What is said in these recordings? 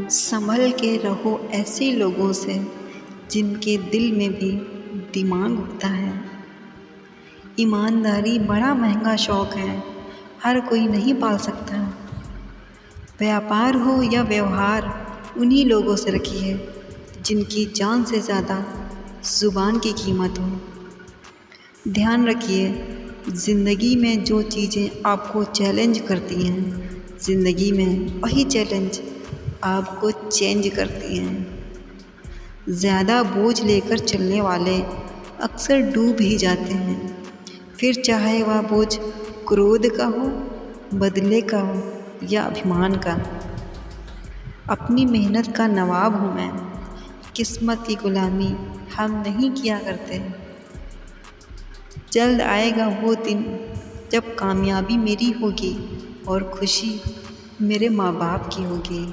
संभल के रहो ऐसे लोगों से जिनके दिल में भी दिमाग होता है। ईमानदारी बड़ा महंगा शौक़ है, हर कोई नहीं पाल सकता। व्यापार हो या व्यवहार, उन्हीं लोगों से रखिए जिनकी जान से ज़्यादा ज़ुबान की कीमत हो। ध्यान रखिए, ज़िंदगी में जो चीज़ें आपको चैलेंज करती हैं, ज़िंदगी में वही चैलेंज आपको चेंज करती हैं। ज़्यादा बोझ लेकर चलने वाले अक्सर डूब ही जाते हैं, फिर चाहे वह बोझ क्रोध का हो, बदले का हो या अभिमान का। अपनी मेहनत का नवाब हूँ मैं, किस्मत की गुलामी हम नहीं किया करते। जल्द आएगा वो दिन जब कामयाबी मेरी होगी और खुशी मेरे माँ बाप की होगी।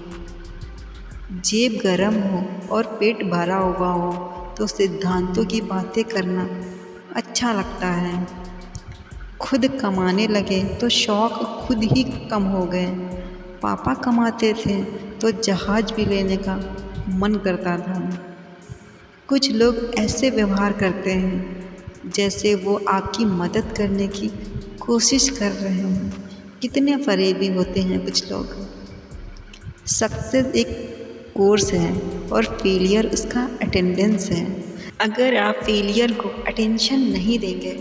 जेब गरम हो और पेट भरा हुआ हो तो सिद्धांतों की बातें करना अच्छा लगता है। खुद कमाने लगे तो शौक़ खुद ही कम हो गए। पापा कमाते थे तो जहाज़ भी लेने का मन करता था। कुछ लोग ऐसे व्यवहार करते हैं जैसे वो आपकी मदद करने की कोशिश कर रहे हैं। कितने फरेबी होते हैं कुछ लोग। सक्सेस एक कोर्स है और फेलियर उसका अटेंडेंस है। अगर आप फेलियर को अटेंशन नहीं देंगे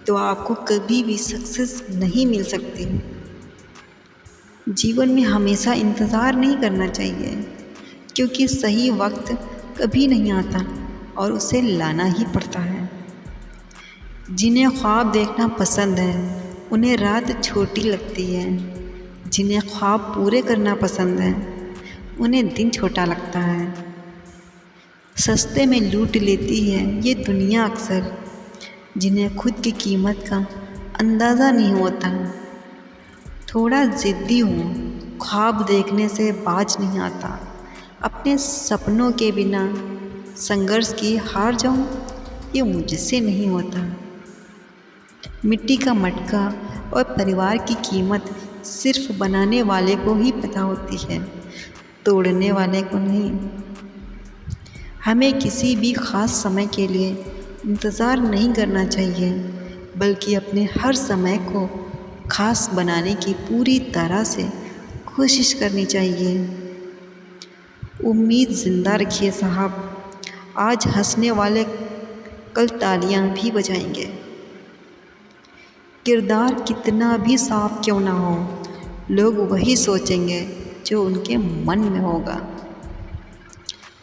तो आपको कभी भी सक्सेस नहीं मिल सकती। जीवन में हमेशा इंतज़ार नहीं करना चाहिए, क्योंकि सही वक्त कभी नहीं आता और उसे लाना ही पड़ता है। जिन्हें ख्वाब देखना पसंद है उन्हें रात छोटी लगती है। जिन्हें ख्वाब पूरे करना पसंद है उन्हें दिन छोटा लगता है। सस्ते में लूट लेती है ये दुनिया अक्सर, जिन्हें खुद की कीमत का अंदाज़ा नहीं होता। थोड़ा ज़िद्दी हूँ, ख्वाब देखने से बाज नहीं आता। अपने सपनों के बिना संघर्ष की हार जाऊँ, ये मुझसे नहीं होता। मिट्टी का मटका और परिवार की कीमत सिर्फ बनाने वाले को ही पता होती है, तोड़ने वाले को नहीं। हमें किसी भी ख़ास समय के लिए इंतज़ार नहीं करना चाहिए, बल्कि अपने हर समय को ख़ास बनाने की पूरी तरह से कोशिश करनी चाहिए। उम्मीद ज़िंदा रखिए साहब, आज हंसने वाले कल तालियां भी बजाएंगे। किरदार कितना भी साफ क्यों ना हो, लोग वही सोचेंगे जो उनके मन में होगा।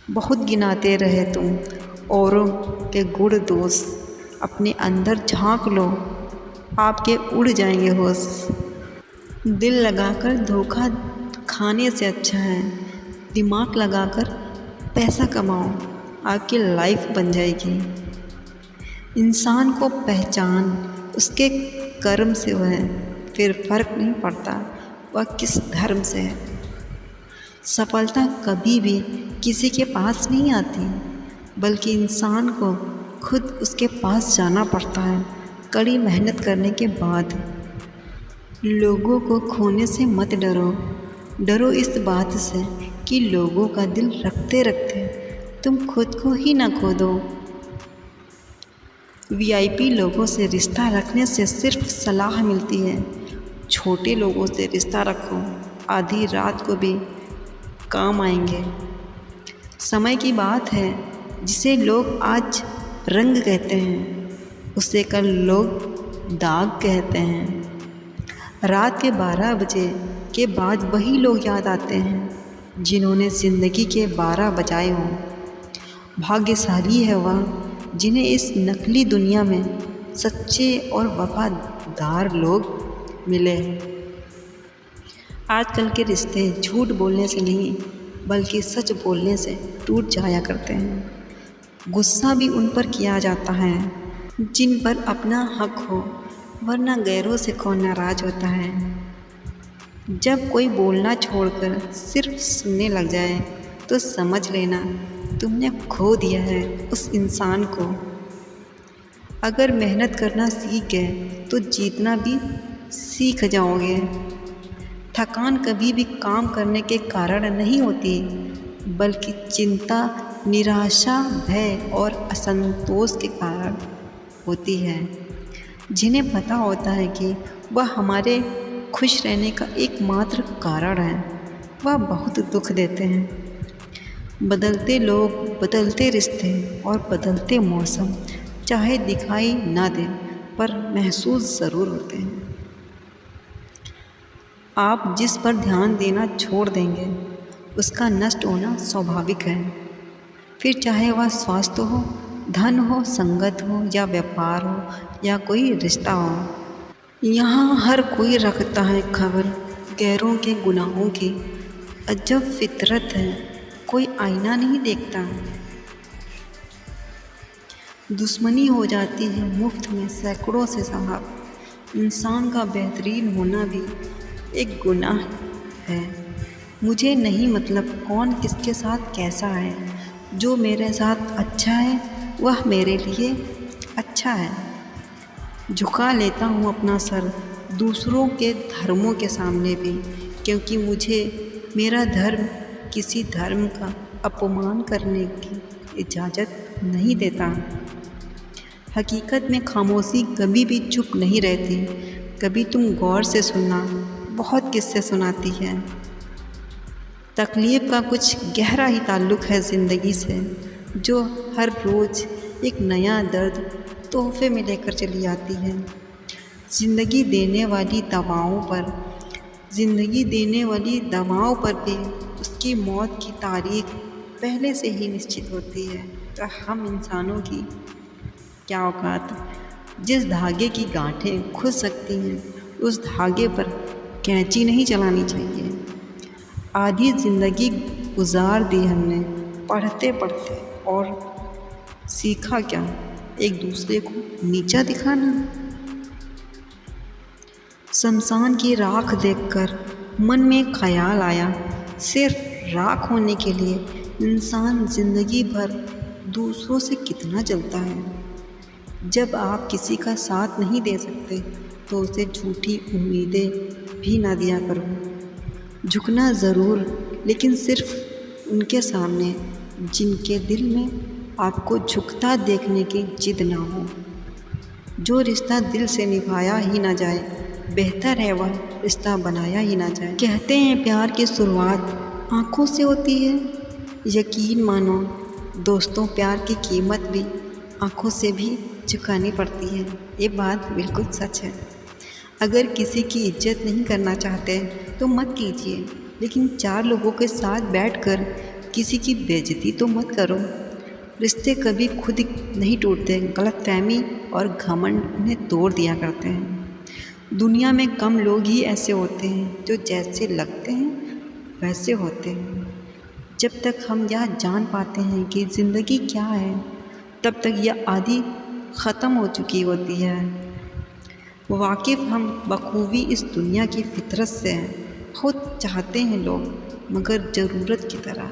बहुत गिनाते रहे तुम औरों के गुण दोष, अपने अंदर झांक लो, आपके उड़ जाएंगे होश। दिल लगाकर धोखा खाने से अच्छा है दिमाग लगाकर पैसा कमाओ, आपकी लाइफ बन जाएगी। इंसान को पहचान उसके कर्म से हुआ है, फिर फ़र्क नहीं पड़ता वह किस धर्म से है। सफलता कभी भी किसी के पास नहीं आती, बल्कि इंसान को खुद उसके पास जाना पड़ता है कड़ी मेहनत करने के बाद। लोगों को खोने से मत डरो, डरो इस बात से कि लोगों का दिल रखते रखते तुम खुद को ही ना खो दो। वीआईपी लोगों से रिश्ता रखने से सिर्फ सलाह मिलती है। छोटे लोगों से रिश्ता रखो, आधी रात को भी काम आएंगे। समय की बात है, जिसे लोग आज रंग कहते हैं उसे कल लोग दाग कहते हैं। रात के 12 बजे के बाद वही लोग याद आते हैं जिन्होंने ज़िंदगी के 12 बजाए हों। भाग्यशाली है वह जिन्हें इस नकली दुनिया में सच्चे और वफादार लोग मिले हैं। आजकल के रिश्ते झूठ बोलने से नहीं, बल्कि सच बोलने से टूट जाया करते हैं। गुस्सा भी उन पर किया जाता है जिन पर अपना हक हो, वरना गैरों से कौन नाराज़ होता है। जब कोई बोलना छोड़कर सिर्फ सुनने लग जाए तो समझ लेना तुमने खो दिया है उस इंसान को। अगर मेहनत करना सीख गए तो जीतना भी सीख जाओगे। थकान कभी भी काम करने के कारण नहीं होती, बल्कि चिंता, निराशा, भय और असंतोष के कारण होती है। जिन्हें पता होता है कि वह हमारे खुश रहने का एकमात्र कारण है, वह बहुत दुख देते हैं। बदलते लोग, बदलते रिश्ते और बदलते मौसम चाहे दिखाई ना दें, पर महसूस ज़रूर होते हैं। आप जिस पर ध्यान देना छोड़ देंगे, उसका नष्ट होना स्वाभाविक है। फिर चाहे वह स्वास्थ्य हो, धन हो, संगत हो या व्यापार हो या कोई रिश्ता हो। यहाँ हर कोई रखता है खबर गैरों के गुनाहों की। अजब फितरत है, कोई आईना नहीं देखता। दुश्मनी हो जाती है मुफ्त में सैकड़ों से साहब। इंसान का बेहतरीन होना भी एक गुनाह है। मुझे नहीं मतलब कौन किसके साथ कैसा है, जो मेरे साथ अच्छा है वह मेरे लिए अच्छा है। झुका लेता हूँ अपना सर दूसरों के धर्मों के सामने भी, क्योंकि मुझे मेरा धर्म किसी धर्म का अपमान करने की इजाज़त नहीं देता। हकीकत में खामोशी कभी भी चुप नहीं रहती। कभी तुम गौर से सुनना, बहुत किस्से सुनाती है। तकलीफ़ का कुछ गहरा ही ताल्लुक़ है ज़िंदगी से, जो हर रोज़ एक नया दर्द तोहफ़े में लेकर चली आती है। ज़िंदगी देने वाली दवाओं पर भी उसकी मौत की तारीख पहले से ही निश्चित होती है। तो हम इंसानों की क्या औकात। जिस धागे की गांठें खुल सकती हैं, उस धागे पर कैंची नहीं चलानी चाहिए। आधी ज़िंदगी गुजार दी हमने पढ़ते पढ़ते, और सीखा क्या, एक दूसरे को नीचा दिखाना। शमशान की राख देखकर मन में ख्याल आया, सिर्फ राख होने के लिए इंसान ज़िंदगी भर दूसरों से कितना जलता है। जब आप किसी का साथ नहीं दे सकते, तो उसे झूठी उम्मीदें भी ना दिया करो। झुकना ज़रूर, लेकिन सिर्फ उनके सामने जिनके दिल में आपको झुकता देखने की जिद ना हो। जो रिश्ता दिल से निभाया ही ना जाए, बेहतर है वह रिश्ता बनाया ही ना जाए। कहते हैं प्यार की शुरुआत आँखों से होती है। यकीन मानो दोस्तों, प्यार की कीमत भी आँखों से भी चुकानी पड़ती है। ये बात बिल्कुल सच है। अगर किसी की इज्जत नहीं करना चाहते तो मत कीजिए, लेकिन 4 लोगों के साथ बैठकर किसी की बेइज्जती तो मत करो। रिश्ते कभी खुद नहीं टूटते, गलतफहमी और घमंड उन्हें तोड़ दिया करते हैं। दुनिया में कम लोग ही ऐसे होते हैं जो जैसे लगते हैं वैसे होते हैं। जब तक हम यह जान पाते हैं कि ज़िंदगी क्या है, तब तक यह आधी ख़त्म हो चुकी होती है। वाकिफ़ हम बखूबी इस दुनिया की फितरत से हैं। खुद चाहते हैं लोग, मगर ज़रूरत की तरह।